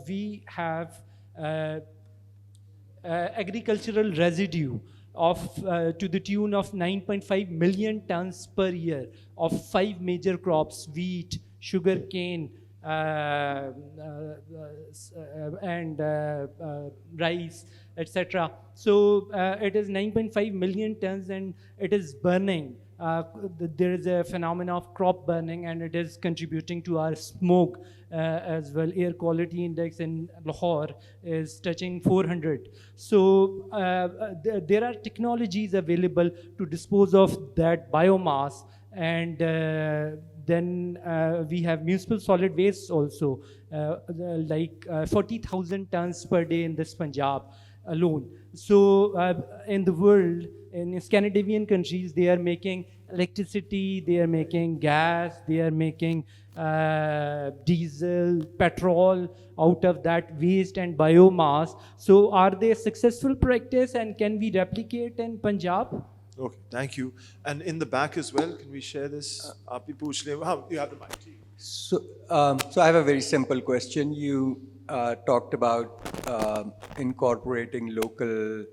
We have agricultural residue of to the tune of 9.5 million tons per year of 5 major crops: wheat, sugarcane, and rice, etc. So it is 9.5 million tons, and it is burning. There is a phenomenon of crop burning, and it is contributing to our smoke as well. Air quality index in Lahore is touching 400. So there are technologies available to dispose of that biomass, and then we have municipal solid waste also, like 40,000 tons per day in this Punjab. alone. So in the world, in Scandinavian countries, they are making electricity, they are making gas, they are making diesel, petrol out of that waste and biomass. So are they a successful practice, and can we replicate in Punjab? Okay, thank you. And in the back as well, can we share this? Aap bhi pooch le. You have the mic. So I have a very simple question. You talked about incorporating local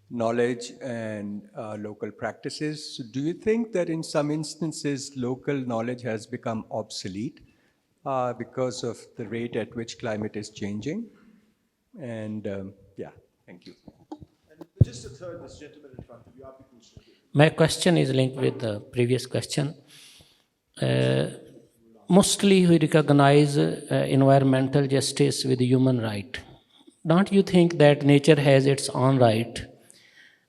knowledge and local practices. So do you think that in some instances local knowledge has become obsolete because of the rate at which climate is changing? And yeah, thank you. And just a third, this gentleman in front of you. Aap bhi pooch le. My question is linked with the previous question. Mostly we recognize environmental justice with human right. Don't you think that nature has its own right?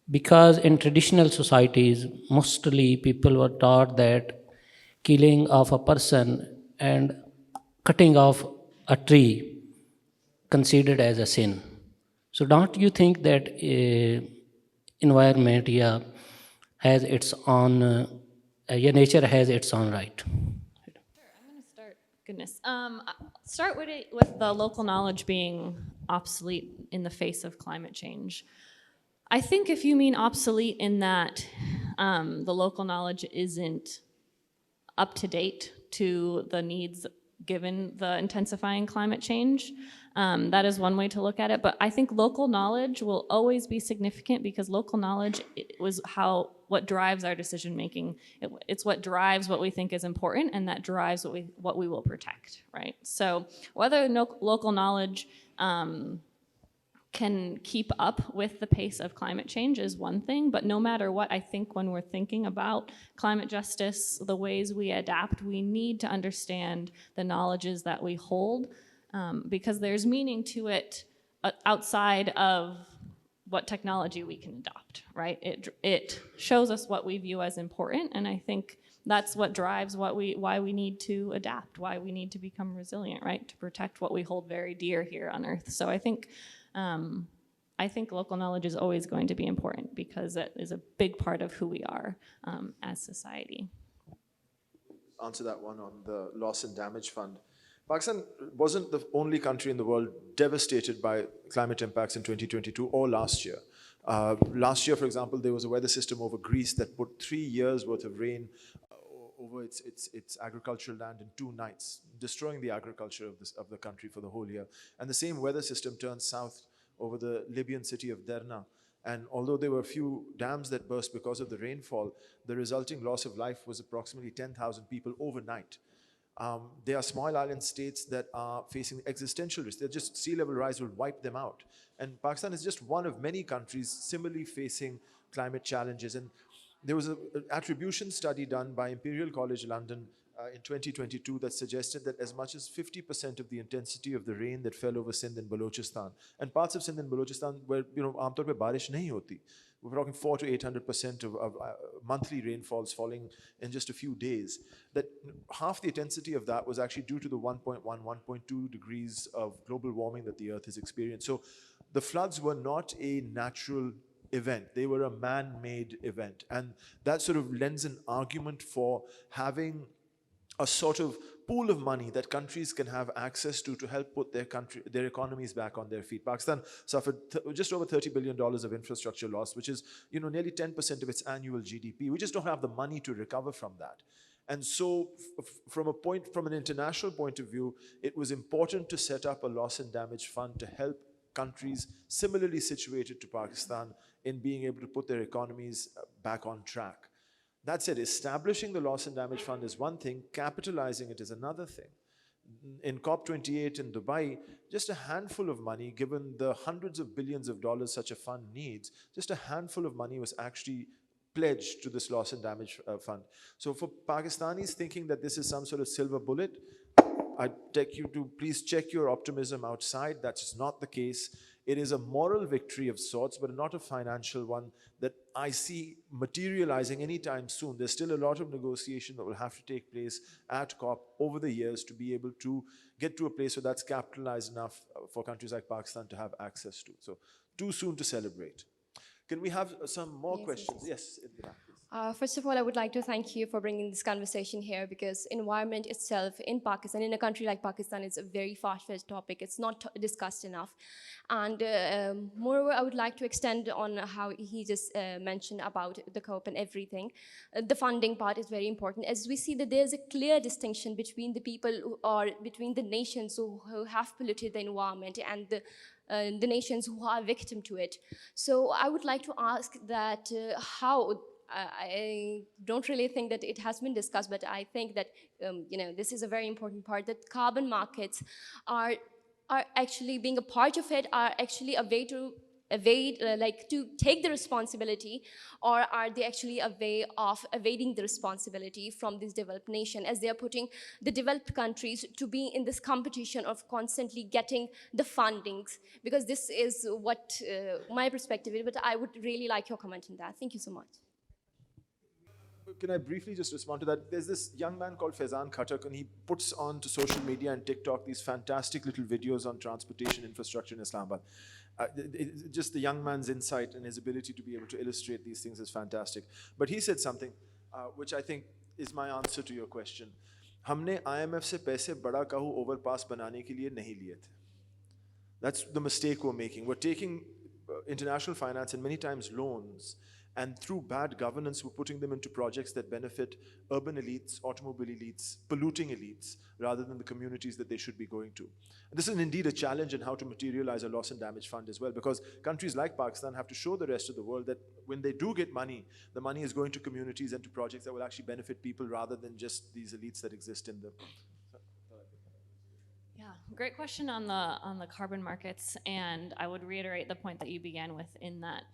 Because in traditional societies, mostly people were taught that killing of a person and cutting off a tree considered as a sin. So don't you think that environment, yeah, has its own, nature has its own right? I'm going to start. Goodness. Start with the local knowledge being obsolete in the face of climate change. I think if you mean obsolete in that the local knowledge isn't up to date to the needs given the intensifying climate change, that is one way to look at it. But I think local knowledge will always be significant because local knowledge was what drives our decision making. It's what drives what we think is important, and that drives what we will protect, right? So whether local knowledge can keep up with the pace of climate change is one thing, but no matter what, I think when we're thinking about climate justice, the ways we adapt, we need to understand the knowledges that we hold, because there's meaning to it outside of what technology we can adopt, right? It shows us what we view as important, and I think that's what drives why we need to adapt, why we need to become resilient, right? To protect what we hold very dear here on Earth. So I think local knowledge is always going to be important because it is a big part of who we are as society. Answer that one on the loss and damage fund. Pakistan wasn't the only country in the world devastated by climate impacts in 2022 or last year. Last year, for example, there was a weather system over Greece that put 3 years worth of rain over its agricultural land in 2 nights, destroying the agriculture of the country for the whole year. And the same weather system turned south over the Libyan city of Derna. And although there were a few dams that burst because of the rainfall, the resulting loss of life was approximately 10,000 people overnight. There are small island states that are facing existential risk. They're just sea level rise will wipe them out. And Pakistan is just one of many countries similarly facing climate challenges. And there was an attribution study done by Imperial College London in 2022 that suggested that as much as 50% of the intensity of the rain that fell over Sindh and Balochistan, and parts of Sindh and Balochistan where, aamtaur pe barish nahi hoti. We're talking 400 to 800% of monthly rainfalls falling in just a few days. That half the intensity of that was actually due to the 1.1, 1.2 degrees of global warming that the Earth has experienced. So the floods were not a natural event. They were a man-made event. And that sort of lends an argument for having a sort of pool of money that countries can have access to help put their economies back on their feet. Pakistan suffered just over $30 billion of infrastructure loss, which is nearly 10% of its annual GDP. We just don't have the money to recover from that. And so from an international point of view, it was important to set up a loss and damage fund to help countries similarly situated to Pakistan in being able to put their economies back on track. That said, establishing the loss and damage fund is one thing, capitalizing it is another thing. In COP28 in Dubai, just a handful of money, given the hundreds of billions of dollars such a fund needs, just a handful of money was actually pledged to this loss and damage fund. So for Pakistanis thinking that this is some sort of silver bullet, I'd take you to please check your optimism outside. That's not the case. It is a moral victory of sorts, but not a financial one that I see materializing anytime soon. There's still a lot of negotiation that will have to take place at COP over the years to be able to get to a place where that's capitalized enough for countries like Pakistan to have access to. So too soon to celebrate. Can we have some more Yes, questions? Yes, in the back, please. First of all, I would like to thank you for bringing this conversation here, because environment itself in Pakistan, in a country like Pakistan, is a very far-fetched topic. It's not discussed enough. And moreover, I would like to extend on how he just mentioned about the COP and everything. The funding part is very important, as we see that there's a clear distinction between the people between the nations who have polluted the environment and the nations who are victim to it. So I would like to ask that how, I don't really think that it has been discussed, but I think that this is a very important part, that carbon markets are actually being a part of it, are actually a way to evade, to take the responsibility, or are they actually a way of evading the responsibility from this developed nation, as they are putting the developed countries to be in this competition of constantly getting the fundings? Because this is what my perspective is, but I would really like your comment on that. Thank you so much. Can I briefly just respond to that? There's this young man called Faizan Khattak, and he puts onto social media and TikTok these fantastic little videos on transportation infrastructure in Islamabad. Just the young man's insight and his ability to be able to illustrate these things is fantastic. But he said something which I think is my answer to your question. हमने IMF से पैसे बड़ा कहूँ overpass बनाने के लिए नहीं लिए थे. That's the mistake we're making. We're taking international finance and many times loans, and through bad governance, we're putting them into projects that benefit urban elites, automobile elites, polluting elites, rather than the communities that they should be going to. And this is indeed a challenge in how to materialize a loss and damage fund as well, because countries like Pakistan have to show the rest of the world that when they do get money, the money is going to communities and to projects that will actually benefit people rather than just these elites that exist in them. Yeah, great question on the carbon markets, and I would reiterate the point that you began with, in that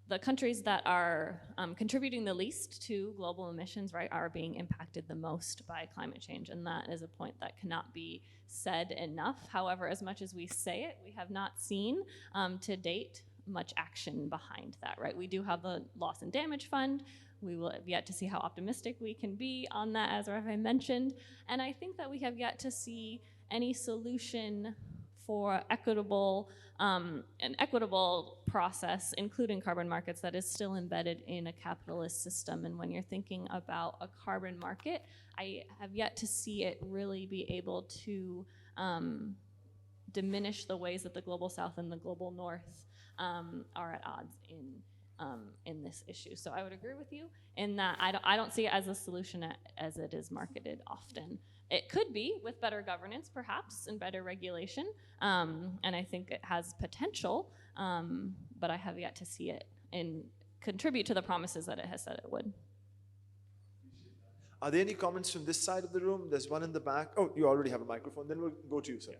the countries that are contributing the least to global emissions, right, are being impacted the most by climate change, and that is a point that cannot be said enough. However, as much as we say it, we have not seen to date much action behind that, right? We do have the loss and damage fund. We will have yet to see how optimistic we can be on that, as Rafay mentioned, and I think that we have yet to see any solution for an equitable process, including carbon markets, that is still embedded in a capitalist system. And when you're thinking about a carbon market, I have yet to see it really be able to diminish the ways that the global south and the global north are at odds in this issue. So I would agree with you in that I don't see it as a solution as it is marketed often. It could be with better governance, perhaps, and better regulation, and I think it has potential, but I have yet to see it contribute to the promises that it has said it would. Are there any comments from this side of the room? There's one in the back. Oh, you already have a microphone. Then we'll go to you, sir.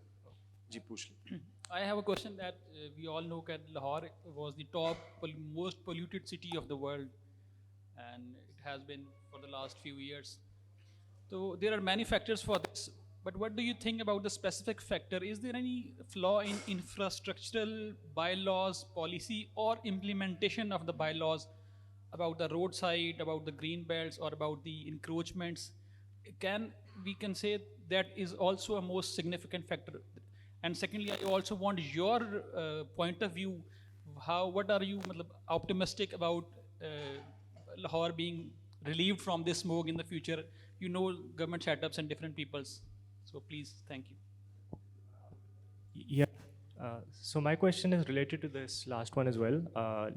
Ji, push le. I have a question that we all know that Lahore was the most polluted city of the world, and it has been for the last few years. So there are many factors for this, but what do you think about the specific factor? Is there any flaw in infrastructural bylaws, policy, or implementation of the bylaws about the roadside, about the green belts, or about the encroachments? We can say that is also a most significant factor. And secondly, I also want your point of view. What are you optimistic about Lahore being relieved from this smoke in the future? You know, government setups and different peoples. So please, thank you. Yeah. So my question is related to this last one as well.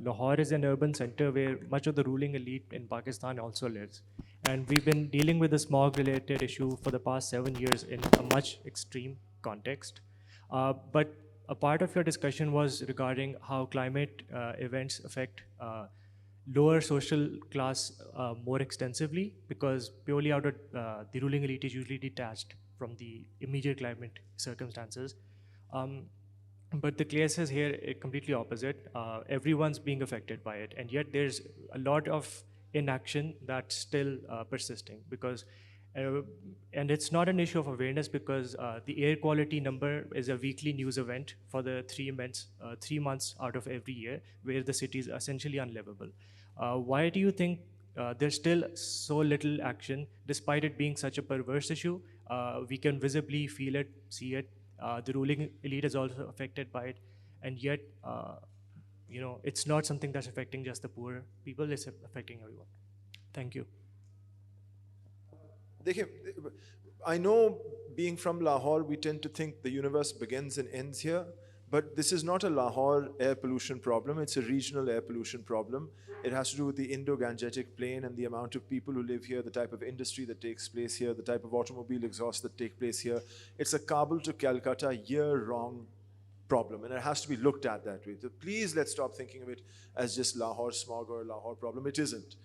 Lahore is an urban center where much of the ruling elite in Pakistan also lives. And we've been dealing with the smog-related issue for the past 7 years in a much extreme context. But a part of your discussion was regarding how climate events affect lower social class more extensively, because purely out of the ruling elite is usually detached from the immediate climate circumstances. But the case is here completely opposite. Everyone's being affected by it, and yet there's a lot of inaction that's still persisting, because and it's not an issue of awareness, because the air quality number is a weekly news event for the 3 months out of every year, where the city is essentially unlivable. Why do you think there's still so little action, despite it being such a perverse issue? We can visibly feel it, see it. The ruling elite is also affected by it. and yet, it's not something that's affecting just the poor people, it's affecting everyone. Thank you. I know, being from Lahore, we tend to think the universe begins and ends here, but this is not a Lahore air pollution problem, it's a regional air pollution problem. It has to do with the Indo-Gangetic plain and the amount of people who live here, the type of industry that takes place here, the type of automobile exhaust that take place here. It's a Kabul to Calcutta year-round problem, and it has to be looked at that way. So please, let's stop thinking of it as just Lahore smog or a Lahore problem. It isn't.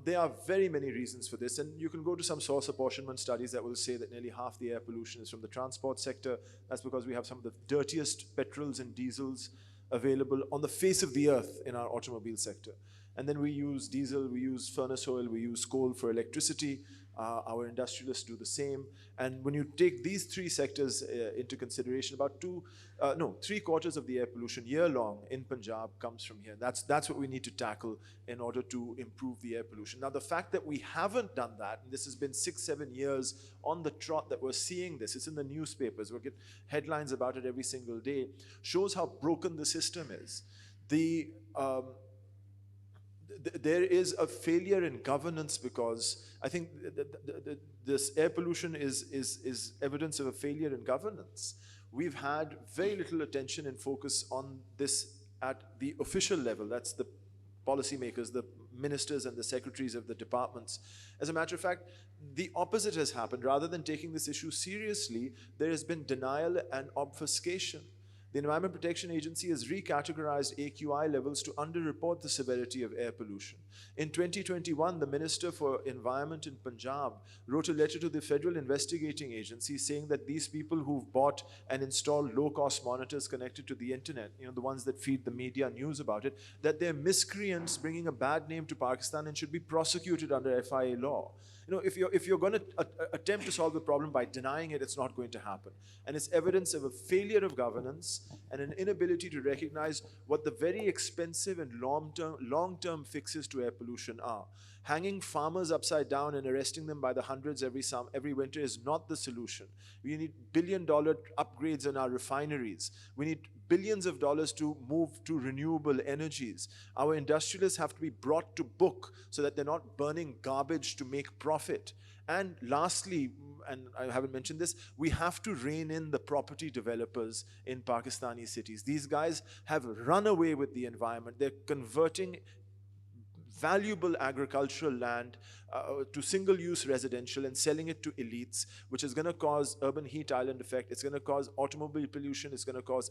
There are very many reasons for this, and you can go to some source apportionment studies that will say that nearly half the air pollution is from the transport sector. That's because we have some of the dirtiest petrols and diesels available on the face of the earth in our automobile sector. And then we use diesel, we use furnace oil, we use coal for electricity. Our industrialists do the same. And when you take these three sectors into consideration, about 3/4 of the air pollution year-long in Punjab comes from here. That's what we need to tackle in order to improve the air pollution. Now, the fact that we haven't done that, and this has been 6-7 years on the trot that we're seeing this, it's in the newspapers, we get headlines about it every single day, shows how broken the system is. There is a failure in governance, because I think this air pollution is evidence of a failure in governance. We've had very little attention and focus on this at the official level. That's the policymakers, the ministers and the secretaries of the departments. As a matter of fact, the opposite has happened. Rather than taking this issue seriously, there has been denial and obfuscation. The Environment Protection Agency has recategorized AQI levels to underreport the severity of air pollution. In 2021, the Minister for Environment in Punjab wrote a letter to the Federal Investigating Agency saying that these people who've bought and installed low-cost monitors connected to the internet, the ones that feed the media news about it, that they're miscreants bringing a bad name to Pakistan and should be prosecuted under FIA law. If you're going to attempt to solve the problem by denying it, it's not going to happen. And it's evidence of a failure of governance and an inability to recognize what the very expensive and long-term fixes to air pollution are. Hanging farmers upside down and arresting them by the hundreds every winter is not the solution. We need billion-dollar upgrades in our refineries. We need billions of dollars to move to renewable energies. Our industrialists have to be brought to book so that they're not burning garbage to make profit. And lastly, and I haven't mentioned this, we have to rein in the property developers in Pakistani cities. These guys have run away with the environment. They're converting valuable agricultural land to single-use residential and selling it to elites, which is going to cause urban heat island effect. It's going to cause automobile pollution. It's going to cause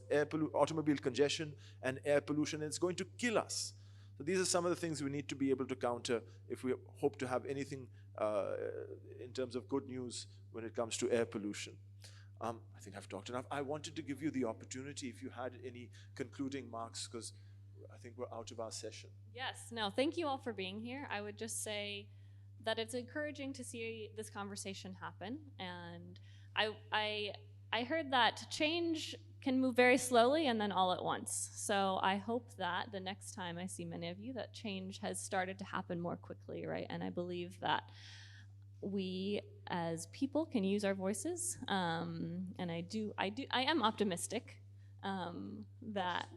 automobile congestion and air pollution, and it's going to kill us. So these are some of the things we need to be able to counter if we hope to have anything in terms of good news when it comes to air pollution. I think I've talked enough. I wanted to give you the opportunity if you had any concluding marks, because I think we're out of our session. Yes, no, thank you all for being here. I would just say that it's encouraging to see this conversation happen. And I heard that change can move very slowly and then all at once. So I hope that the next time I see many of you, that change has started to happen more quickly, right? And I believe that we as people can use our voices. And I am optimistic. That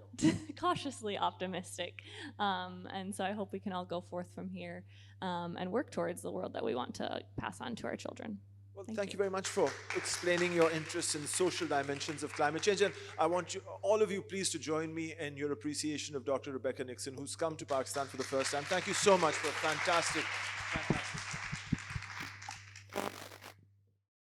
cautiously optimistic. And so I hope we can all go forth from here and work towards the world that we want to pass on to our children. Well, thank you very much for explaining your interest in social dimensions of climate change. And I want all of you, please, to join me in your appreciation of Dr. Rebecca Nixon, who's come to Pakistan for the first time. Thank you so much for fantastic.